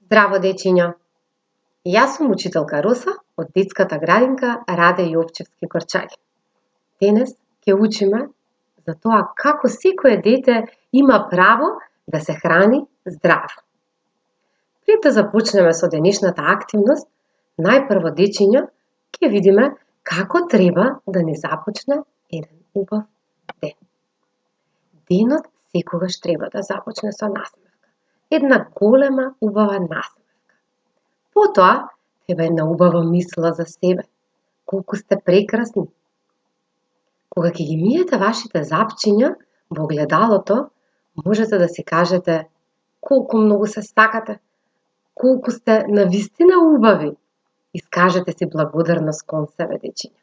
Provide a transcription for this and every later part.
Здраво, дечиња! Јас сум учителка Роса од детската градинка Раде Јовчевски Корчаги. Денес ќе учиме за тоа како секое дете има право да се храни здраво. Пред да започнеме со денешната активност, најпрво, дечиња, ќе видиме како треба да ни започне еден убав ден. Денот секогаш треба да започне со насмевка. Една голема, убава насмевка. Потоа, треба една убава мисла за себе. Колку сте прекрасни. Кога ќе ги миете вашите запчиња во огледалото, можете да си кажете колку многу се сакате, колку сте навистина убави. Искажете си благодарност кон себе, дечиња.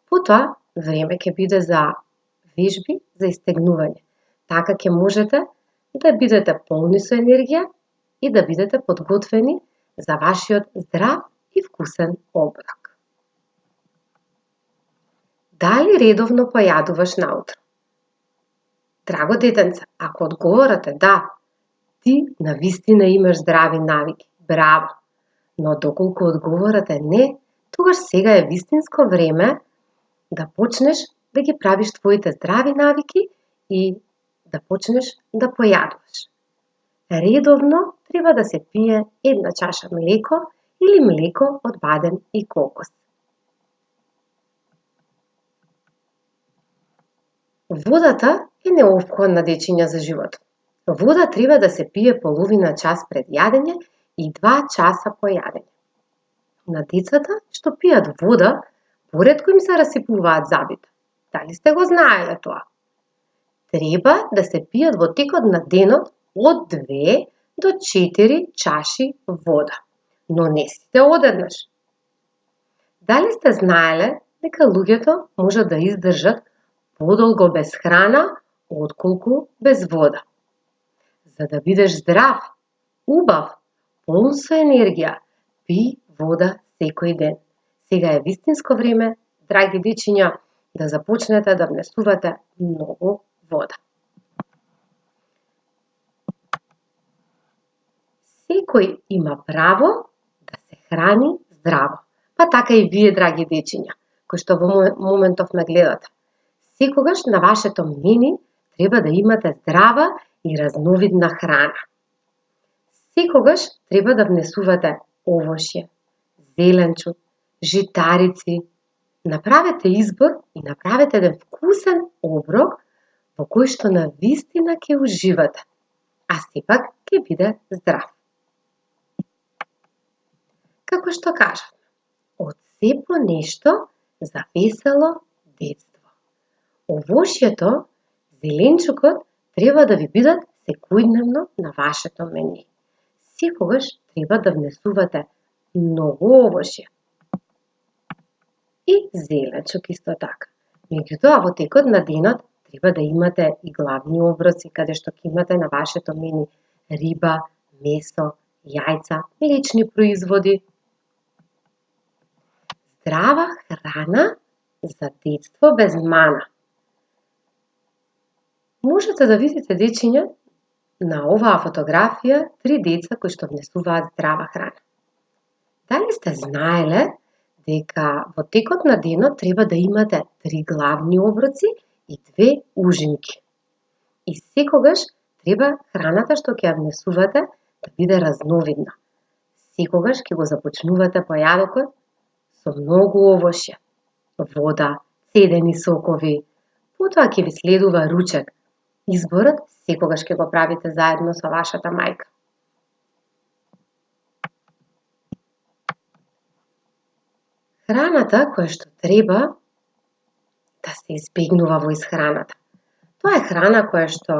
Потоа, време ќе биде за вежби за истегнување. Така ќе можете да бидете полни со енергија и да бидете подготвени за вашиот здрав и вкусен оброк. Дали редовно појадуваш наутро? Драго детенце, ако одговорате да, ти навистина имаш здрави навики. Браво! Но доколку одговорате не, тогаш сега е вистинско време да почнеш да ги правиш твоите здрави навики и да почнеш да појадуваш. Редовно треба да се пие една чаша млеко или млеко од бадем и кокос. Водата е неопходна, дечиња, за животот. Вода треба да се пие половина час пред јадење и 2 часа по јадење. На децата што пијат вода, поретко им се расипуваат забите. Дали сте го знаеле тоа? Треба да се пијат во текот на денот од 2 до 4 чаши вода, но не сите одеднаш. Дали сте знаеле дека луѓето можат да издржат подолго без храна отколку без вода? За да бидеш здрав, убав, полн со енергија, пи вода секој ден. Сега е вистинско време, драги дечиња, да започнете да внесувате многу вода. Секој има право да се храни здраво. Па така и вие, драги дечиња, кои што во моментов ме гледате. Секогаш на вашето мени треба да имате здрава и разновидна храна. Секогаш треба да внесувате овошје, зеленчук, житарици. Направете избор и направете еден вкусен оброк во кој што навистина ќе уживате, а сепак ќе биде здрав. Како што кажавме, од се по нешто за весело детство. Овошјето, зеленчукот треба да ви бидат секојдневно на вашето мени. Секогаш треба да внесувате многу овошје. И зеленчук исто така. Меѓутоа, во текот на денот треба да имате и главни оброци, каде што ќе имате на вашето мени риба, месо, јајца, млечни производи. Здрава храна за детство без мана. Можете да видите, дечиња, на оваа фотографија 3 деца кои што внесуваат здрава храна. Дали сте знаеле дека во текот на денот треба да имате 3 главни оброци и 2 ужинки? И секогаш треба храната што ќе ја внесувате да биде разновидна. Секогаш ќе го започнувате појадокот со многу овошје, вода, цедени сокови, потоа ќе ви следува ручек. Изборот секогаш ќе го правите заедно со вашата мајка. Храната која што треба да се избегнува во исхраната. Тоа е храна која што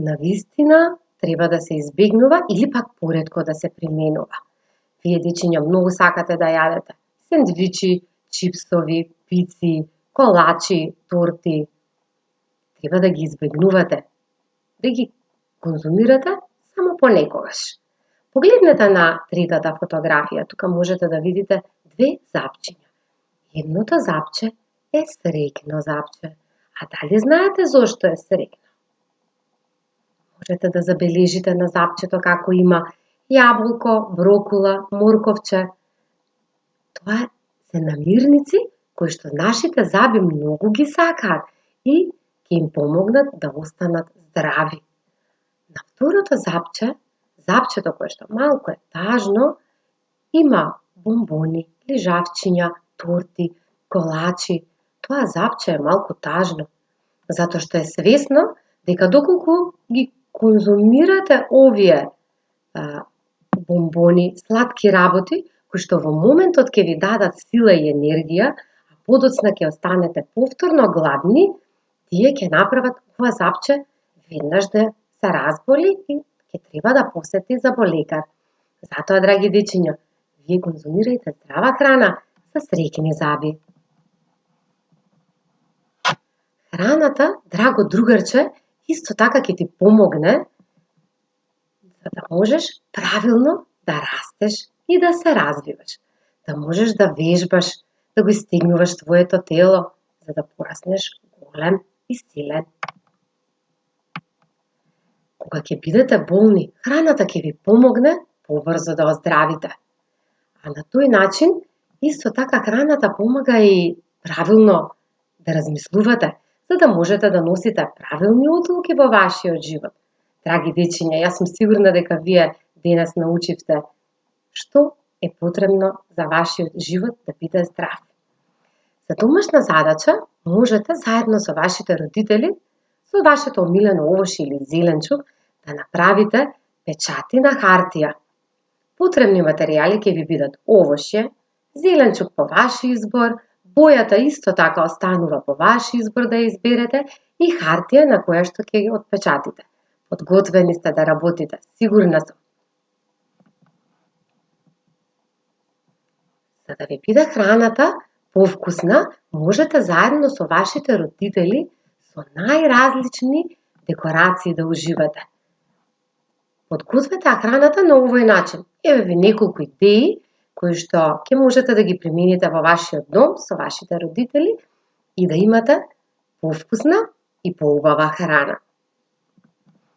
навистина треба да се избегнува или пак поретко да се применува. Вие, дечиња, многу сакате да јадете сендвичи, чипсови, пици, колачи, торти. Треба да ги избегнувате, да ги конзумирате само понекогаш. Погледнете на третата фотографија, тука можете да видите 2 запчиња. Едното запче е среќно запче. А дали знаете зошто е среќно? Можете да забележите на запчето како има јаболко, брокула, морковче. Тоа се намирници кои што нашите зъби многу ги сакаат и ќе им помогнат да останат здрави. На второто зъбче, зъбчето кое што малку е тажно, има бомбони, лижавчиња, торти, колачи. Тоа зъбче е малку тажно, затоа што е свесно дека доколку ги конзумирате овие бомбони, сладки работи, кои што во моментот ќе ви дадат сила и енергија, а подоцна ќе останете повторно гладни, тие ќе направат ова зъбче веднаш да се разболи и ќе треба да посети заболекар. Затоа, драги дечиња, вие конзумирајте здрава храна за среќни зъби. Храната, драго другарче, исто така ќе ти помогне за да можеш правилно да растеш и да се развиваш, да можеш да вежбаш, да го истегнуваш твоето тело, за да пораснеш голем и силен. Кога ќе бидете болни, храната ќе ви помогне побрзо да оздравите. А на тој начин, исто така храната помага и правилно да размислувате, за да можете да носите правилни одлуки во вашиот живот. Драги дечиња, јас сум сигурна дека вие денес научивте што е потребно за вашиот живот да биде здрав. За домашна задача можете заедно со вашите родители, со вашето омилено овошје или зеленчук, да направите печати на хартија. Потребни материјали ќе ви бидат овошје, зеленчук по ваш избор, бојата исто така останува по ваш избор да ја изберете и хартија на која што ќе ги отпечатите. Подготвени сте да работите, сигурна сум. За да ви биде храната повкусна, можете заедно со вашите родители со најразлични декорации да уживате. Подгответе храната на овој начин. Еве ви неколку идеи кои што ќе можете да ги примените во вашиот дом со вашите родители и да имате повкусна и поубава храна.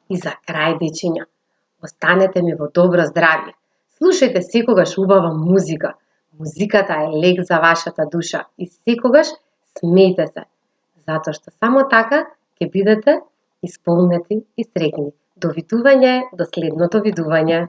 И за крај, дечиња, останете ми во добро здравје. Слушајте секогаш убава музика. Музиката е лек за вашата душа и секогаш смејте се, затоа што само така ќе бидете исполнети и среќни. До видување, до следното видување.